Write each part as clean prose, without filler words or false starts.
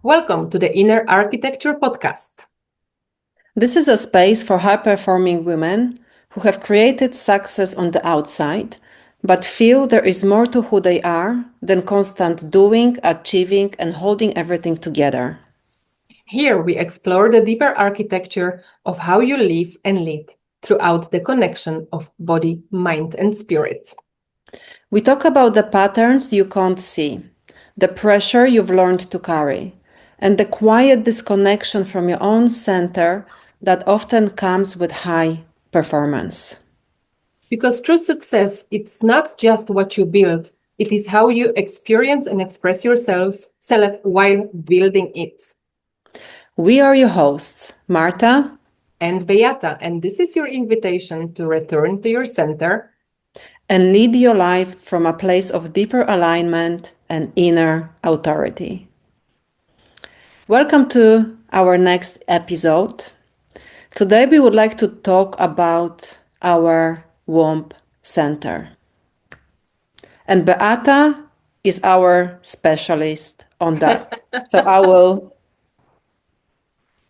Welcome to the Inner Architecture Podcast. This is a space for high-performing women who have created success on the outside, but feel there is more to who they are than constant doing, achieving, and holding everything together. Here we explore the deeper architecture of how you live and lead throughout the connection of body, mind, and spirit. We talk about the patterns you can't see, the pressure you've learned to carry, and the quiet disconnection from your own center that often comes with high performance. Because true success, it's not just what you build, it is how you experience and express yourself while building it. We are your hosts, Marta And Beata, and this is your invitation to return to your center and lead your life from a place of deeper alignment and inner authority. Welcome to our next episode. Today we would like to talk about our womb center. And Beata is our specialist on that. So I will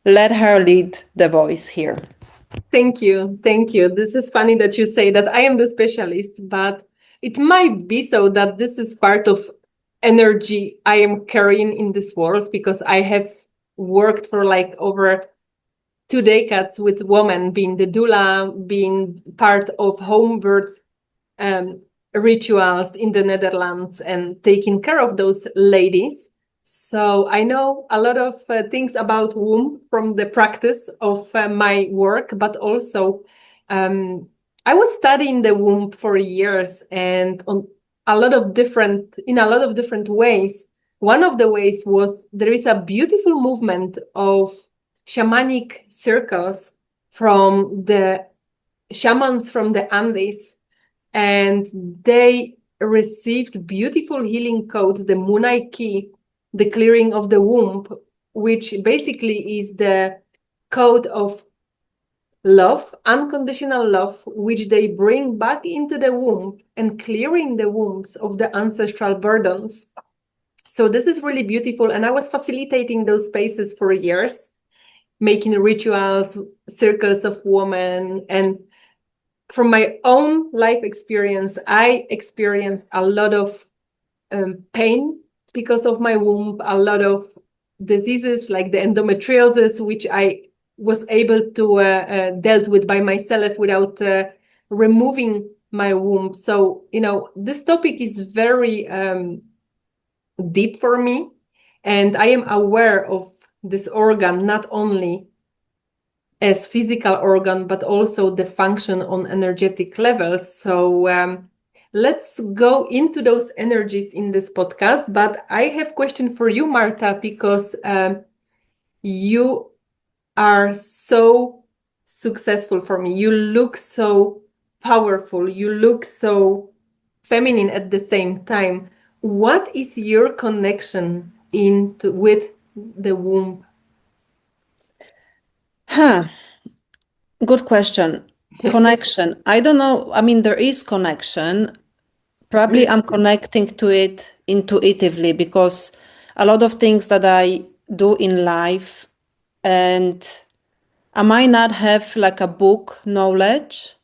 let her lead the voice here. Thank you. Thank you. This is funny that you say that I am the specialist, but it might be so that this is part of energy I am carrying in this world because I have worked for like over 2 decades with women, being the doula, being part of home birth rituals in the Netherlands and taking care of those ladies. So I know a lot of things about womb from the practice of my work, but also I was studying the womb for years and in a lot of different ways. One of the ways was there is a beautiful movement of shamanic circles from the shamans from the Andes, and they received beautiful healing codes, the Munai key, the clearing of the womb, which basically is the code of love, unconditional love, which they bring back into the womb and clearing the wombs of the ancestral burdens. So this is really beautiful. And I was facilitating those spaces for years, making rituals, circles of women. And from my own life experience, I experienced a lot of pain because of my womb, a lot of diseases like the endometriosis, which I was able to dealt with by myself without removing my womb. So, this topic is very deep for me, and I am aware of this organ, not only as physical organ, but also the function on energetic levels. So let's go into those energies in this podcast. But I have a question for you, Marta, because you are so successful for me. You look so powerful. You look so feminine at the same time. What is your connection with the womb? Good question. Connection. I don't know. I mean, there is connection. Probably I'm connecting to it intuitively because a lot of things that I do in life, and I might not have like a book knowledge,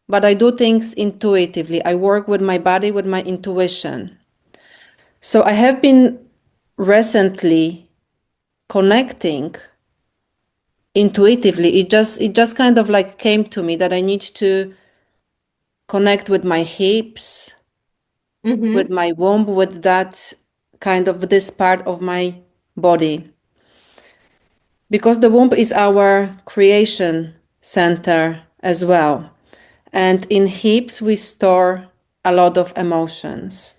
but I do things intuitively. I work with my body, with my intuition. So I have been recently connecting intuitively. It just kind of like came to me that I need to connect with my hips, with my womb, with that kind of this part of my body. Because the womb is our creation center as well. And in hips, we store a lot of emotions.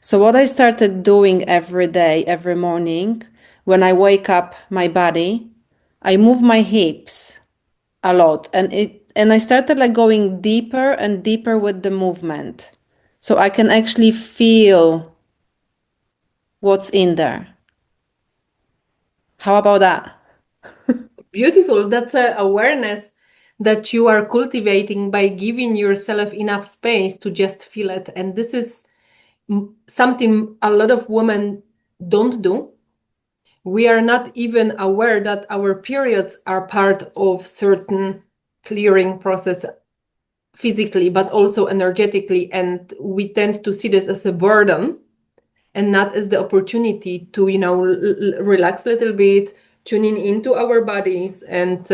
So what I started doing every day, every morning, when I wake up my body, I move my hips a lot. And I started like going deeper and deeper with the movement. So I can actually feel what's in there. How about that? Beautiful. That's an awareness that you are cultivating by giving yourself enough space to just feel it. And this is something a lot of women don't do. we are not even aware that our periods are part of certain clearing process physically, but also energetically. And we tend to see this as a burden and not as the opportunity to, relax a little bit, tuning into our bodies, and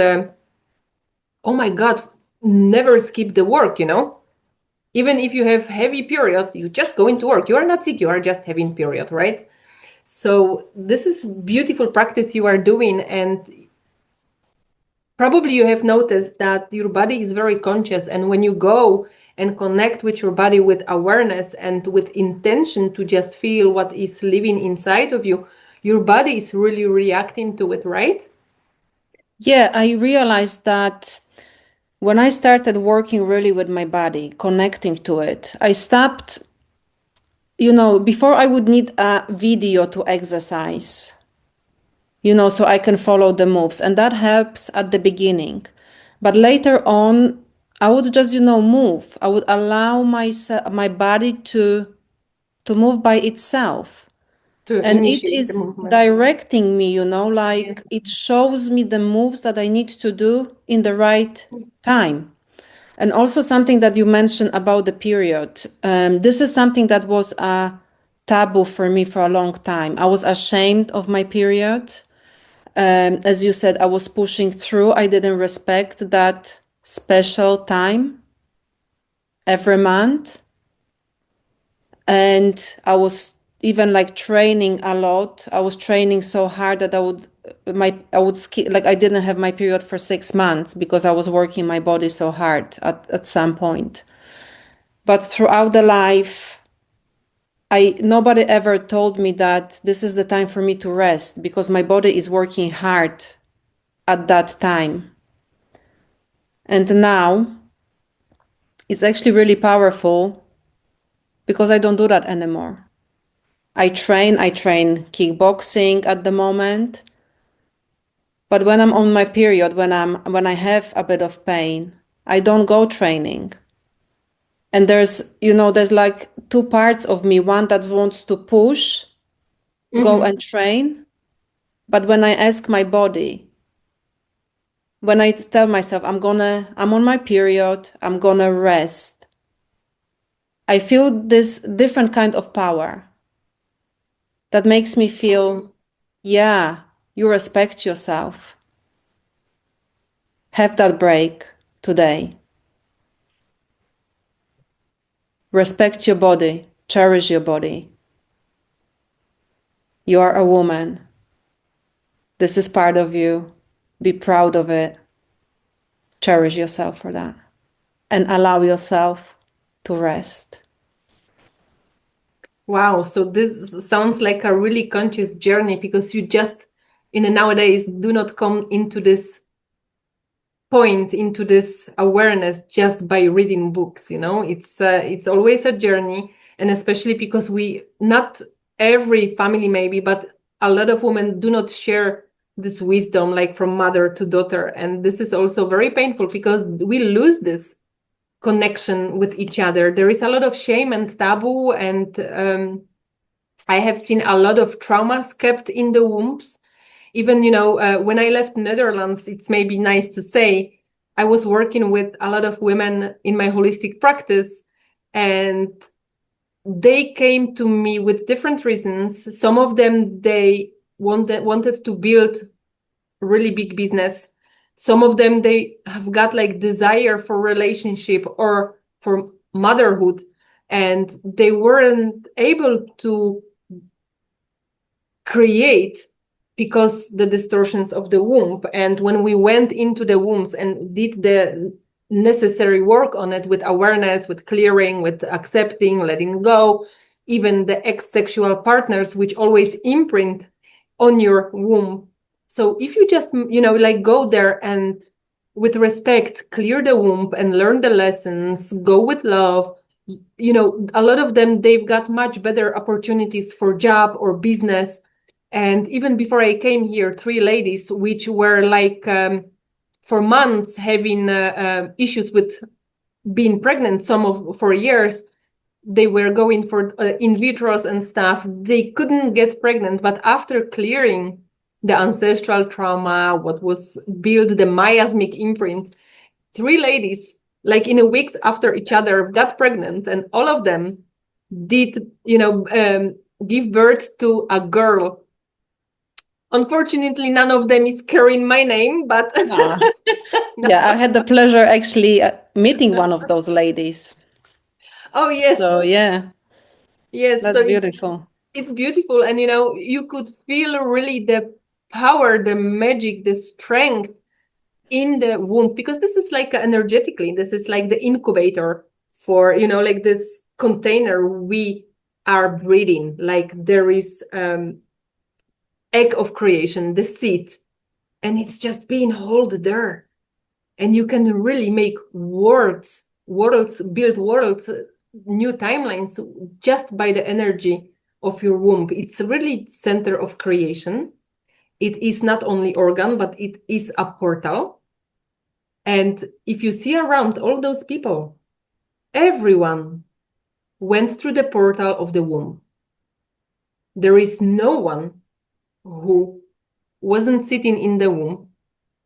oh my God, never skip the work, Even if you have heavy period, you just go into work. You are not sick, you are just having period, right? So this is beautiful practice you are doing, and probably you have noticed that your body is very conscious, and when you go and connect with your body with awareness and with intention to just feel what is living inside of you, your body is really reacting to it, right? Yeah, I realized that when I started working really with my body, connecting to it, I stopped, before I would need a video to exercise, so I can follow the moves. And that helps at the beginning. But later on, I would just, move. I would allow my body to move by itself. To And it initiate the is movement. directing me, Yeah. like it shows me the moves that I need to do in the right time. And also something that you mentioned about the period. This is something that was a taboo for me for a long time. I was ashamed of my period. As you said, I was pushing through. I didn't respect that special time every month. And I was even like training a lot. I was training so hard that I would skip, like I didn't have my period for 6 months because I was working my body so hard at some point. But throughout the life, nobody ever told me that this is the time for me to rest because my body is working hard at that time. And now it's actually really powerful because I don't do that anymore. I train kickboxing at the moment. But when I'm on my period, when I have a bit of pain, I don't go training. And there's like two parts of me, one that wants to push, go and train. But when I ask my body, when I tell myself I'm on my period, I'm gonna rest, I feel this different kind of power that makes me feel, yeah, you respect yourself. Have that break today. Respect your body, cherish your body. You are a woman. This is part of you. Be proud of it. Cherish yourself for that. And allow yourself to rest. Wow, so this sounds like a really conscious journey, because you just in the nowadays do not come into this point, into this awareness just by reading books. It's always a journey, and especially because we, not every family maybe, but a lot of women do not share this wisdom like from mother to daughter, and this is also very painful because we lose this connection with each other. There is a lot of shame and taboo, and I have seen a lot of traumas kept in the wombs. Even, when I left Netherlands, it's maybe nice to say, I was working with a lot of women in my holistic practice, and they came to me with different reasons. Some of them, they wanted to build really big business. Some of them, they have got like desire for relationship or for motherhood, and they weren't able to create because the distortions of the womb. And when we went into the wombs and did the necessary work on it, with awareness, with clearing, with accepting, letting go, even the ex-sexual partners, which always imprint on your womb. So if you just, like go there and with respect, clear the womb and learn the lessons, go with love, a lot of them, they've got much better opportunities for job or business. And even before I came here, 3 ladies, which were like for months having issues with being pregnant, some of for years, they were going for in vitros and stuff. They couldn't get pregnant, but after clearing the ancestral trauma, what was built, the miasmic imprint. 3 ladies, like in a weeks after each other, got pregnant, and all of them did, give birth to a girl. Unfortunately, none of them is carrying my name, but Ah. Yeah, I had the pleasure actually meeting one of those ladies. oh yes, So yeah, yes. So that's beautiful. it's beautiful, and you could feel really the power, the magic, the strength in the womb, because this is like energetically, this is like the incubator for, like this container we are breathing. Like there is egg of creation, the seed, and it's just being held there, and you can really make worlds, build worlds, new timelines, just by the energy of your womb. It's really center of creation. It is not only organ, but it is a portal. And if you see around all those people, everyone went through the portal of the womb. There is no one who wasn't sitting in the womb.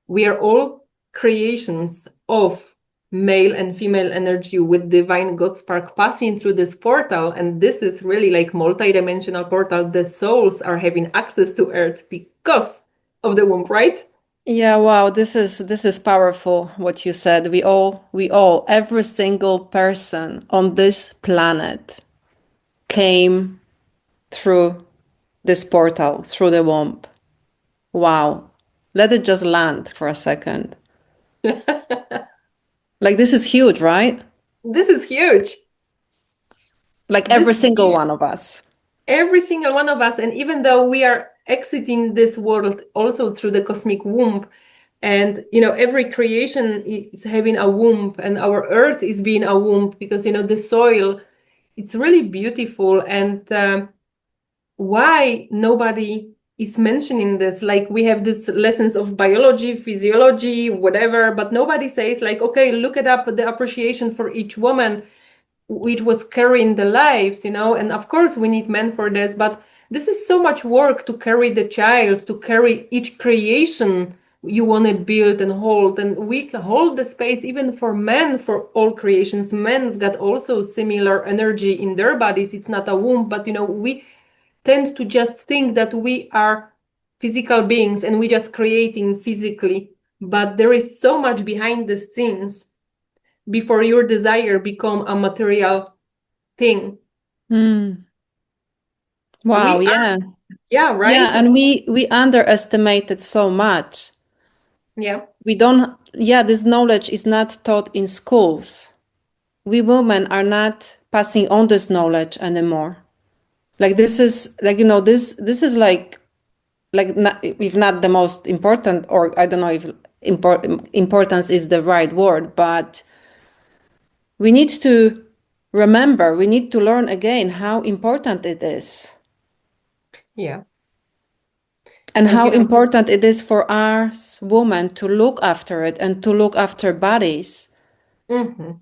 We are all creations of male and female energy with divine God spark passing through this portal. And this is really like multi-dimensional portal. The souls are having access to Earth because of the womb, right? Yeah, wow, this is powerful what you said. We all, every single person on this planet came through this portal, through the womb. Wow. Let it just land for a second. Like this is huge, right? This is huge. Like This every is single huge. one of us. Every single one of us. And even though we are exiting this world also through the cosmic womb, and every creation is having a womb, and our earth is being a womb, because the soil, it's really beautiful. And why nobody is mentioning this? Like we have these lessons of biology, physiology, whatever, but nobody says like, okay, look it up, the appreciation for each woman which was carrying the lives, and of course we need men for this, but this is so much work to carry the child, to carry each creation you want to build and hold. And we hold the space even for men, for all creations. Men got also similar energy in their bodies. It's not a womb, but we tend to just think that we are physical beings and we just creating physically, but there is so much behind the scenes before your desire become a material thing. Hmm. We Wow, are, yeah. yeah, Yeah, right? and we underestimate it so much. Yeah. We don't, yeah, this knowledge is not taught in schools. We women are not passing on this knowledge anymore. Like this is like, this is like not, if not the most important, or I don't know if importance is the right word, but we need to remember, we need to learn again how important it is. Yeah. And And how important it is for us women to look after it and to look after bodies. mhm.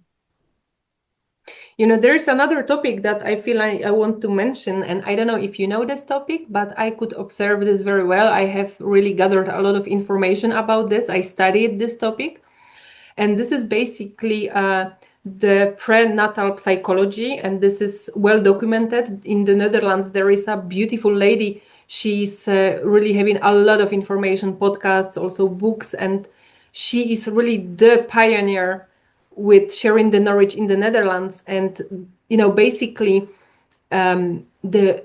There's another topic that I feel I want to mention, and I don't know if you know this topic, but I could observe this very well. I have really gathered a lot of information about this. I studied this topic. And this is basically the prenatal psychology, and this is well documented. In the Netherlands, there is a beautiful lady. She's really having a lot of information, podcasts, also books, and she is really the pioneer with sharing the knowledge in the Netherlands. And, basically, the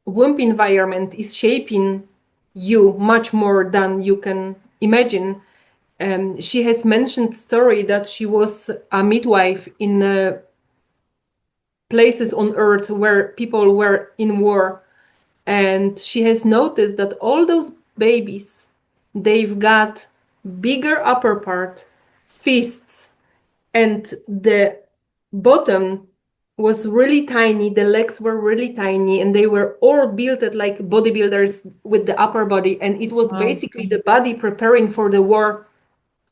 womb environment is shaping you much more than you can imagine. She has mentioned story that she was a midwife in places on earth where people were in war, and she has noticed that all those babies, they've got bigger upper part, fists, and the bottom was really tiny, the legs were really tiny, and they were all built at like bodybuilders with the upper body, and it was Wow. basically the body preparing for the war.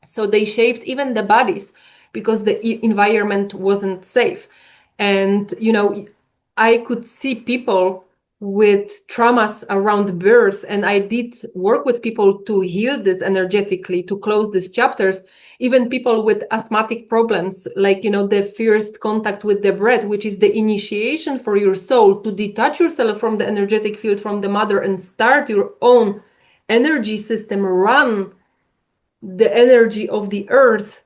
So they shaped even the bodies because the environment wasn't safe. And I could see people with traumas around birth, and I did work with people to heal this energetically, to close these chapters. Even people with asthmatic problems, like, the first contact with the breath, which is the initiation for your soul to detach yourself from the energetic field from the mother and start your own energy system, run the energy of the earth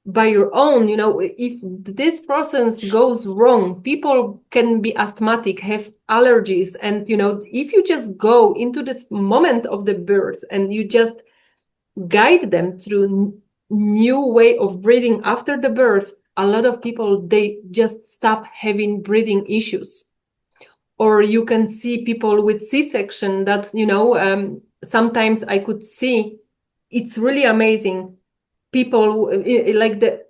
by your own. If this process goes wrong, people can be asthmatic, have allergies, and if you just go into this moment of the birth and you just guide them through new way of breathing after the birth, a lot of people, they just stop having breathing issues. Or you can see people with C-section that sometimes I could see. It's really amazing. People like the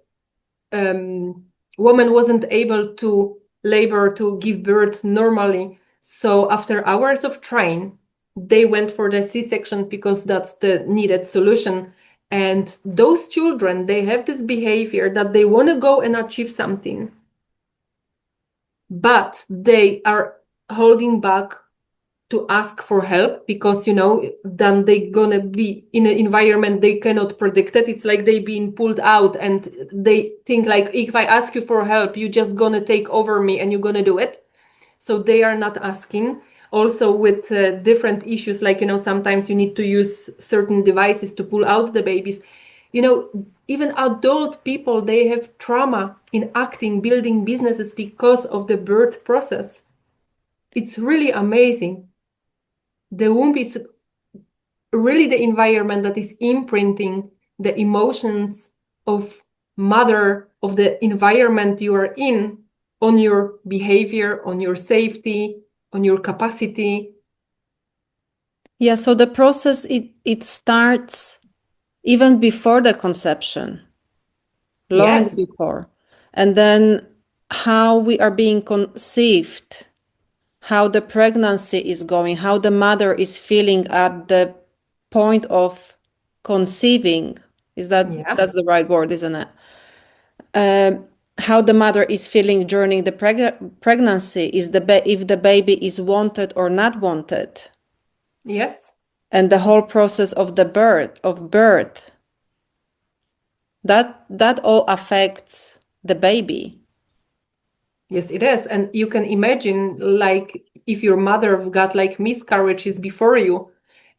woman wasn't able to labor, to give birth normally. So after hours of trying, they went for the C-section because that's the needed solution. And those children, they have this behavior that they want to go and achieve something, but they are holding back to ask for help because then they're gonna be in an environment they cannot predict it. It's like they being pulled out and they think like, if I ask you for help, you're just gonna take over me and you're gonna do it. So they are not asking. Also with different issues, like sometimes you need to use certain devices to pull out the babies. Even adult people, they have trauma in acting, building businesses because of the birth process. It's really amazing. The womb is really the environment that is imprinting the emotions of mother, of the environment you are in, on your behavior, on your safety, on your capacity. Yeah, so the process, it starts even before the conception, long Yes. before. And then how we are being conceived, how the pregnancy is going, how the mother is feeling at the point of conceiving. Yeah. That's the right word, isn't it? How the mother is feeling during the pregnancy, if the baby is wanted or not wanted, Yes. and the whole process of the birth, that all affects the baby. Yes, it is. And you can imagine, like, if your mother got like miscarriages before you,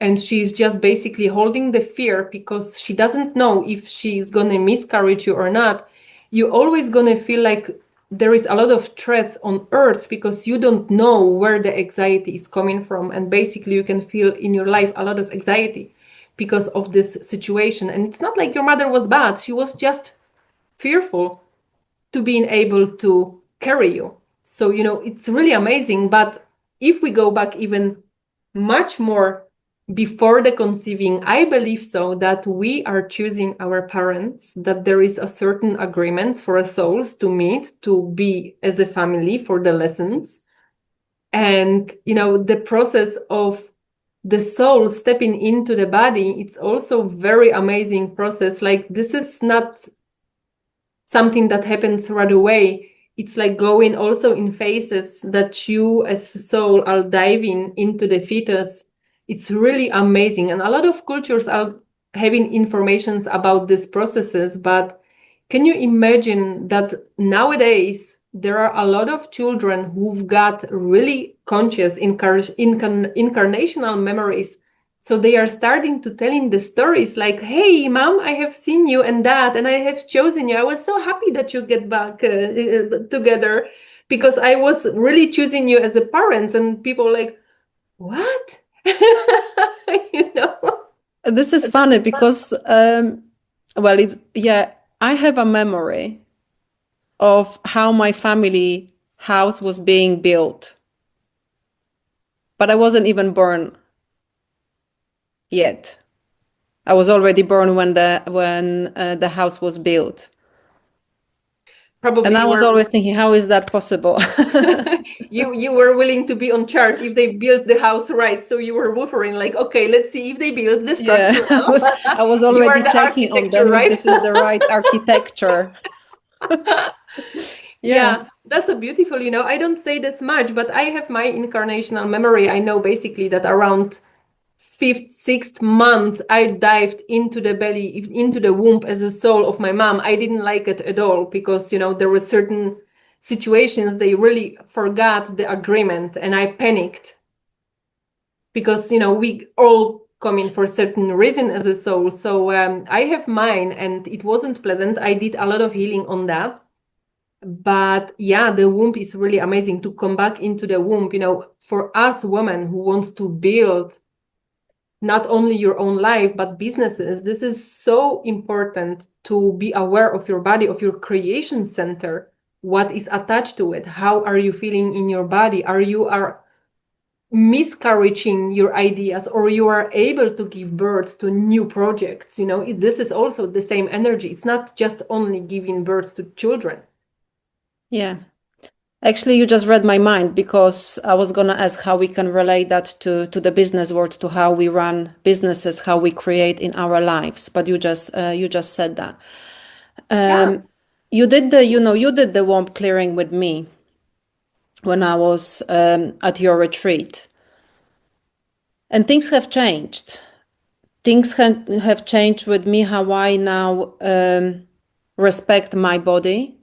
and she's just basically holding the fear because she doesn't know if she's gonna miscarriage you or not, you're always gonna feel like there is a lot of threats on earth because you don't know where the anxiety is coming from. And basically you can feel in your life a lot of anxiety because of this situation. And it's not like your mother was bad, she was just fearful to being able to carry you. So, it's really amazing. But if we go back even much more before the conceiving, I believe so that we are choosing our parents, that there is a certain agreement for our souls to meet, to be as a family for the lessons. And, the process of the soul stepping into the body, it's also very amazing process. Like, this is not something that happens right away. It's like going also in phases that you as soul are diving into the fetus. It's really amazing. And a lot of cultures are having informations about these processes, but can you imagine that nowadays there are a lot of children who've got really conscious incarnational memories, so they are starting to telling the stories like, hey, mom, I have seen you and that, and I have chosen you. I was so happy that you get back together because I was really choosing you as a parent. And people like, what? you know? This is funny because, well, I have a memory of how my family house was being built, but I wasn't even born yet. I was already born when the house was built. Probably And I you was were always thinking, how is that possible? you were willing to be on charge if they built the house right. So you were offering like, okay, let's see if they build the Yeah, structure well. I was You are already the checking on architecture, them if right? this is the right architecture. Yeah. Yeah. That's a beautiful, I don't say this much, but I have my incarnational memory. I know basically that around fifth, sixth month, I dived into the belly, into the womb as a soul of my mom. I didn't like it at all because, there were certain situations they really forgot the agreement and I panicked because, we all come in for a certain reason as a soul. So I have mine and it wasn't pleasant. I did a lot of healing on that. But yeah, the womb is really amazing to come back into the womb, for us women who wants to build not only your own life, but businesses. This is so important to be aware of your body, of your creation center, what is attached to it. How are you feeling in your body? Are miscarrying your ideas or you are able to give birth to new projects? This is also the same energy. It's not just only giving birth to children. Yeah. Actually, you just read my mind because I was going to ask how we can relate that to the business world, to how we run businesses, how we create in our lives. But you just said that. Yeah. You did the womb clearing with me when I was at your retreat, and things have changed. Things have changed with me. How I now respect my body,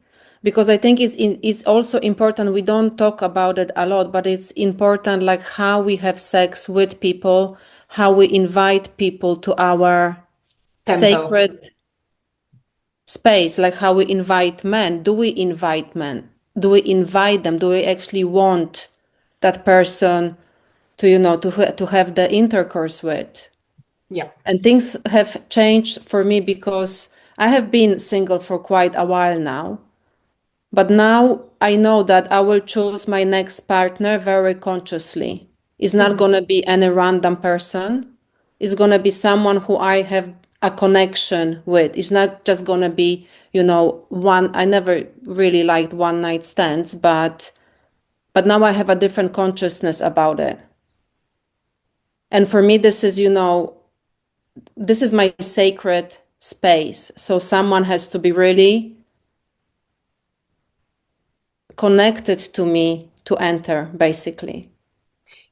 because I think it's also important. We don't talk about it a lot, but it's important, like how we have sex with people, how we invite people to our Temple. sacred space, like how we invite men. Do we invite men? Do we invite them? Do we actually want that person to, to have the intercourse with? Yeah. And things have changed for me because I have been single for quite a while now. But now I know that I will choose my next partner very consciously. It's not Mhm. going to be any random person. It's going to be someone who I have a connection with. It's not just going to be, one. I never really liked one night stands, but now I have a different consciousness about it. And for me, this is my sacred space. So someone has to be really connected to me to enter, basically.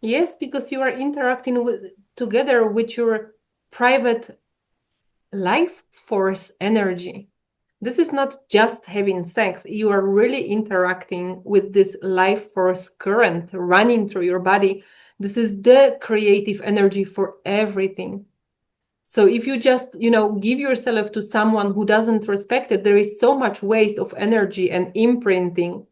Yes, because you are interacting together with your private life force energy. This is not just having sex. You are really interacting with this life force current running through your body. This is the creative energy for everything. So if you just, give yourself to someone who doesn't respect it, there is so much waste of energy and imprinting.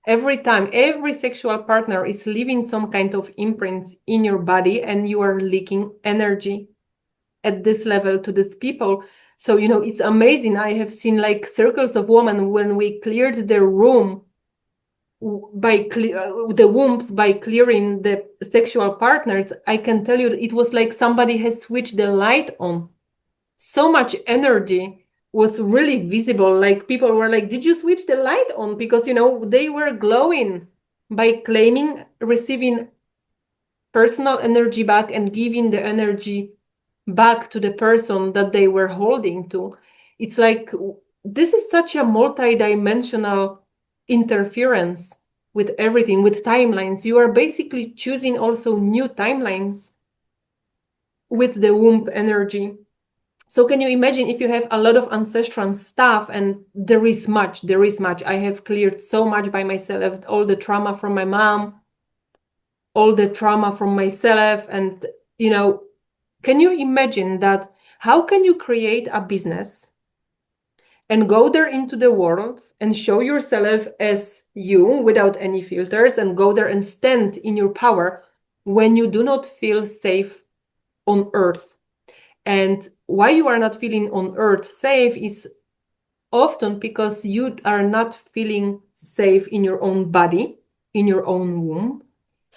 Every time, every sexual partner is leaving some kind of imprints in your body and you are leaking energy at this level to these people. So, it's amazing. I have seen like circles of women when we cleared their room by the wombs by clearing the sexual partners. I can tell you it was like somebody has switched the light on. So much energy was really visible. Like people were like, did you switch the light on? Because, they were glowing by claiming, receiving personal energy back and giving the energy back to the person that they were holding to. It's like this is such a multi-dimensional interference with everything, with timelines. You are basically choosing also new timelines with the womb energy. So can you imagine if you have a lot of ancestral stuff and there is much. I have cleared so much by myself, all the trauma from my mom, all the trauma from myself. And, can you imagine that? How can you create a business and go there into the world and show yourself as you without any filters and go there and stand in your power when you do not feel safe on earth? And why you are not feeling on earth safe is often because you are not feeling safe in your own body, in your own womb,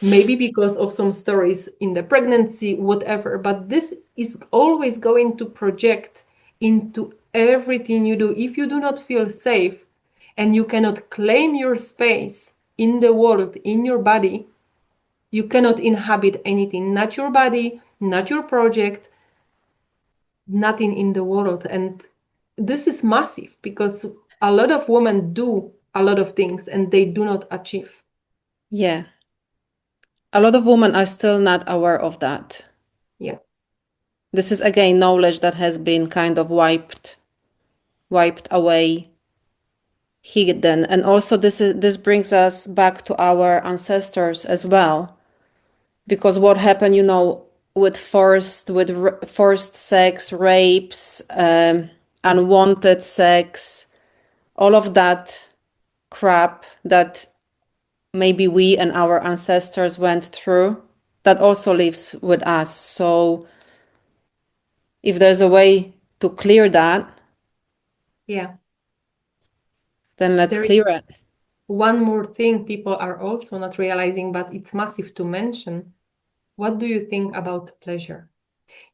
maybe because of some stories in the pregnancy, whatever. But this is always going to project into everything you do. If you do not feel safe and you cannot claim your space in the world, in your body, you cannot inhabit anything, not your body, not your project, nothing in the world. And this is massive because a lot of women do a lot of things and they do not achieve. Yeah. A lot of women are still not aware of that. Yeah. This is again knowledge that has been kind of wiped away, hidden. And also this brings us back to our ancestors as well. Because what happened, with forced sex, rapes, unwanted sex, all of that crap that maybe we and our ancestors went through, that also lives with us. So if there's a way to clear that, Yeah. then let's There is clear it. one more thing people are also not realizing, but it's massive to mention. What do you think about pleasure?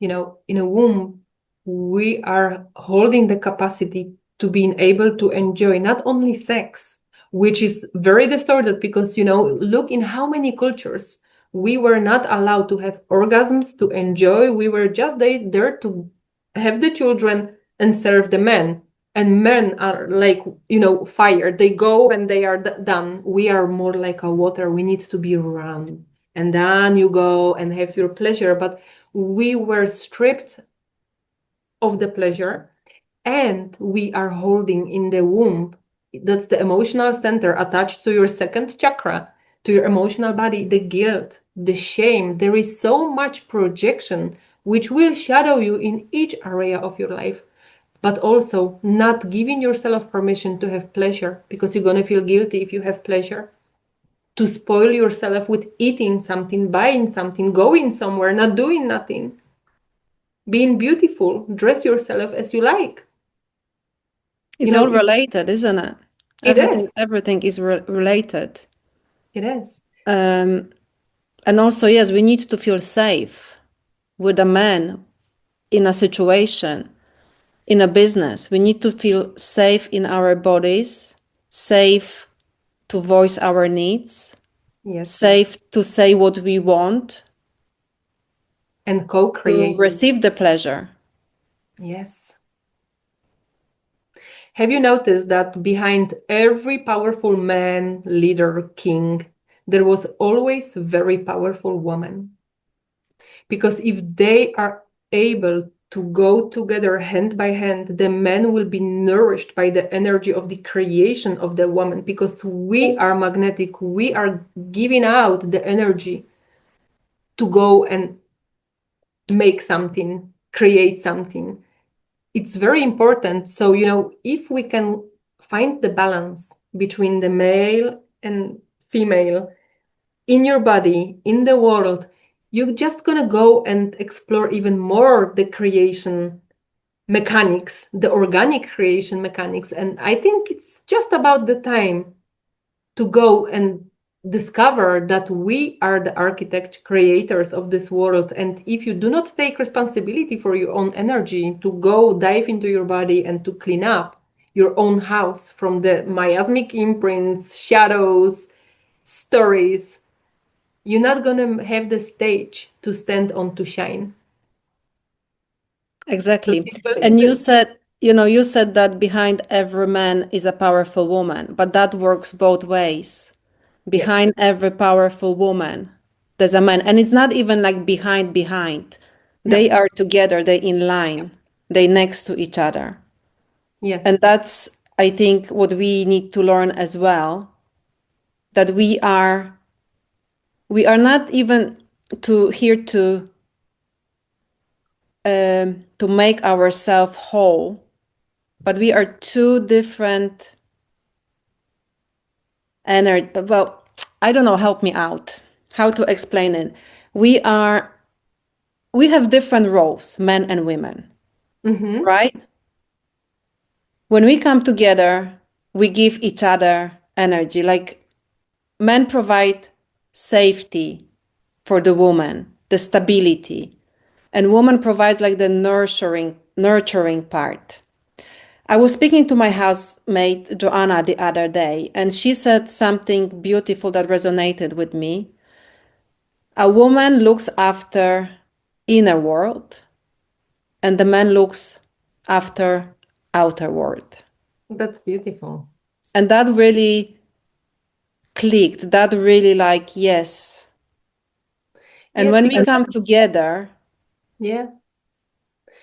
In a womb, we are holding the capacity to being able to enjoy not only sex, which is very distorted because, look in how many cultures we were not allowed to have orgasms to enjoy. We were just there to have the children and serve the men. And men are like, fire. They go and they are done. We are more like a water. We need to be around. And then you go and have your pleasure. But we were stripped of the pleasure and we are holding in the womb, that's the emotional center attached to your second chakra, to your emotional body, the guilt, the shame. There is so much projection which will shadow you in each area of your life, but also not giving yourself permission to have pleasure because you're going to feel guilty if you have pleasure, to spoil yourself with eating something, buying something, going somewhere, not doing nothing, being beautiful, dress yourself as you like. It's all related, isn't it? It is. Everything is related. It is. And also, yes, we need to feel safe with a man in a situation, in a business. We need to feel safe in our bodies, safe to voice our needs, Yes. safe to say what we want, And to co-create. receive the pleasure. Yes. Have you noticed that behind every powerful man, leader, king, there was always a very powerful woman? Because if they are able to go together hand by hand, the man will be nourished by the energy of the creation of the woman, because we are magnetic. We are giving out the energy to go and make something, create something. It's very important. So, if we can find the balance between the male and female in your body, in the world, you're just going to go and explore even more the creation mechanics, the organic creation mechanics. And I think it's just about the time to go and discover that we are the architect creators of this world. And if you do not take responsibility for your own energy to go dive into your body and to clean up your own house from the miasmic imprints, shadows, stories, you're not going to have the stage to stand on to shine. Exactly. So And you said that behind every man is a powerful woman, but that works both ways. Behind yes. every powerful woman, there's a man. And it's not even like behind. They No. are together, they in line, they next to each other. And Yes. that's, I think, what we need to learn as well, that we are not even here to make ourselves whole, but we are two different energy. Well, I don't know, help me out. How to explain it? We have different roles, men and women, right? When we come together, we give each other energy. Like men provide safety for the woman, the stability, and woman provides like the nurturing part. I was speaking to my housemate Joanna the other day, and she said something beautiful that resonated with me. A woman looks after inner world, and the man looks after outer world. That's beautiful. And that really clicked. That really like, yes. And Yes, when we because come together, yeah,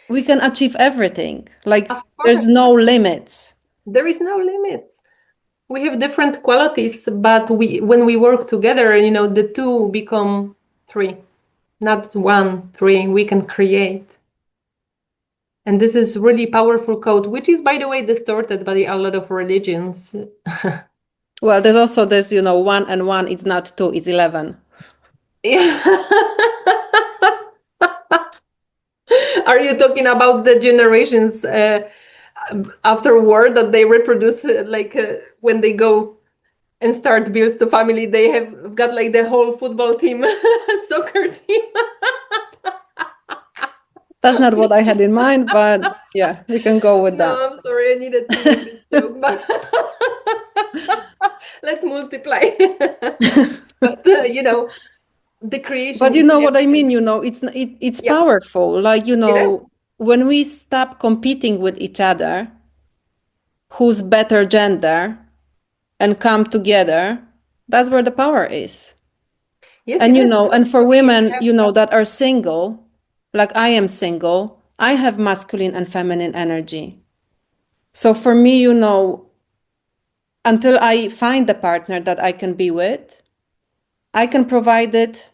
we can achieve everything. Like of there's course, no limits. there is no limits. We have different qualities, but we when we work together, the two become three, not one, three. We can create. And this is really powerful code, which is, by the way, distorted by a lot of religions. Well, there's also this, one and one, it's not two, it's 11. Yeah. Are you talking about the generations after war that they reproduce, when they go and start build the family, they have got like the whole football team, soccer team. That's not what I had in mind, but yeah, we can go with No, that. I'm sorry, I needed to make this joke, but let's multiply. But the creation But you is know what I everything. mean, it's Yep, powerful. Like, it is. when we stop competing with each other, who's better gender, and come together, that's where the power is. Yes, And it is. and Because for we women, have. that are single, like I am single, I have masculine and feminine energy. So for me, until I find the partner that I can be with, I can provide it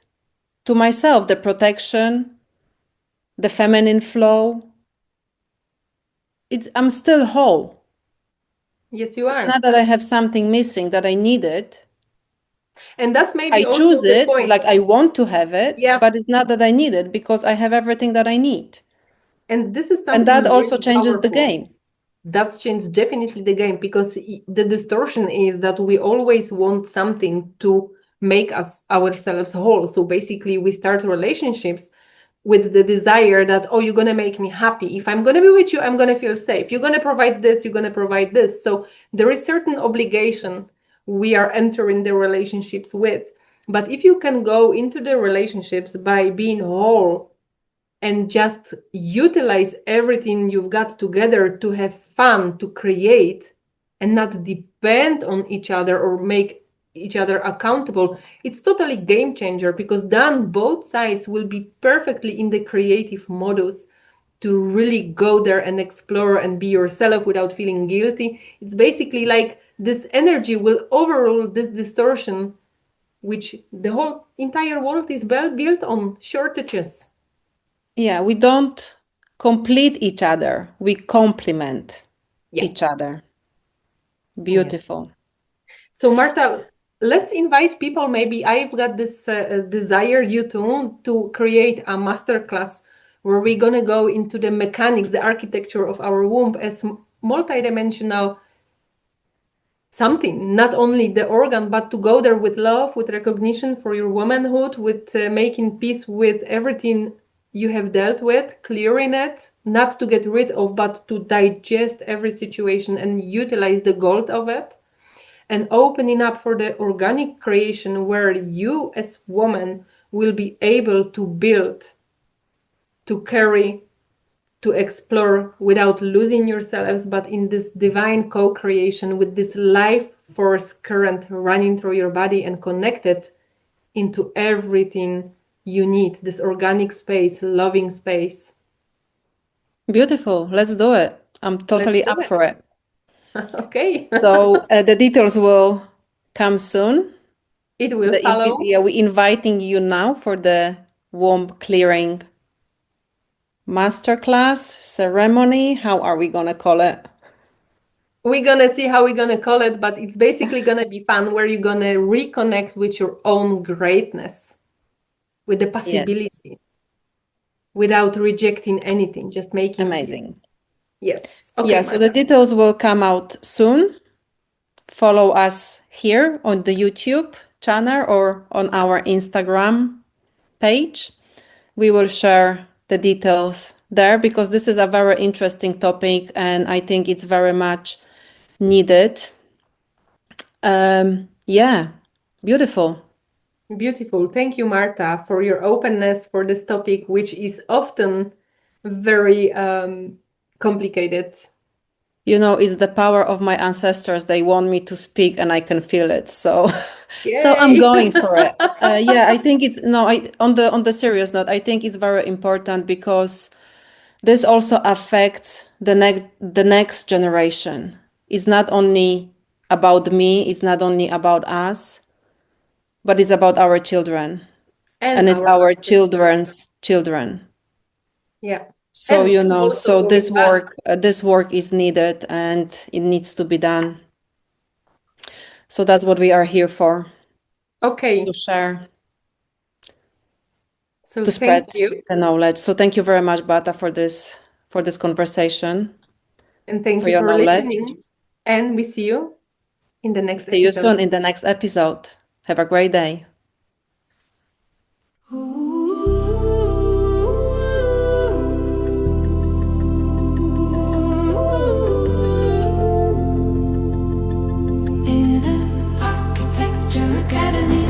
to myself, the protection, the feminine flow. I'm still whole. Yes, you It's are. not that I have something missing that I need it. And that's maybe I also choose the it, point. like I want to have it, Yeah. but it's not that I need it because I have everything that I need. And this is And that something also really changes the powerful. game. That's changed definitely the game, because the distortion is that we always want something to make us ourselves whole. So basically, we start relationships with the desire that, oh, you're going to make me happy. If I'm going to be with you, I'm going to feel safe. You're going to provide this, you're going to provide this. So there is certain obligation we are entering the relationships with. But if you can go into the relationships by being whole and just utilize everything you've got together to have fun, to create, and not depend on each other or make each other accountable, it's totally game changer, because then both sides will be perfectly in the creative modus to really go there and explore and be yourself without feeling guilty. It's basically like this energy will overrule this distortion, which the whole entire world is built on shortages. Yeah, we don't complete each other, we complement Yeah. each other. Yeah. Beautiful. So Marta, let's invite people. Maybe I've got this desire, you too, to create a masterclass where we're gonna go into the mechanics, the architecture of our womb as multidimensional something, not only the organ, but to go there with love, with recognition for your womanhood, with making peace with everything you have dealt with, clearing it, not to get rid of, but to digest every situation and utilize the gold of it, and opening up for the organic creation where you as woman will be able to build, to carry, to explore without losing yourselves, but in this divine co-creation with this life force current running through your body and connected into everything you need, this organic space, loving space. Beautiful. Let's do it. I'm Let's totally do up it. for it. Okay. So the details will come soon. It will follow. Yeah, we're inviting you now for the womb clearing masterclass ceremony. How are we gonna call it? We're gonna see how we're gonna call it, but it's basically gonna be fun, where you're gonna reconnect with your own greatness, with the Yes, possibility, without rejecting anything, just making peace. amazing. Yes. Okay, Yeah, so the Marta. details will come out soon. Follow us here on the YouTube channel or on our Instagram page. We will share the details there because this is a very interesting topic and I think it's very much needed. Yeah, beautiful. Beautiful. Thank you, Marta, for your openness for this topic, which is often very complicated you know, it's the power of my ancestors. They want me to speak and I can feel it. So so I'm Yay! going for it. Yeah, I think it's no, I on the serious note, I think it's very important because this also affects the next generation. It's not only about me, it's not only about us, but it's about our children And and it's our our ancestors. children's children. Yeah. So, And you know, also so going back. this work is needed and it needs to be done. So that's what we are here for, to Okay. share, So to thank spread you. the knowledge. So thank you very much, Bata, for this conversation, And thank for you your for knowledge. listening. And we see you in the next See you episode. soon in the next episode. Have a great day. In an architecture academy.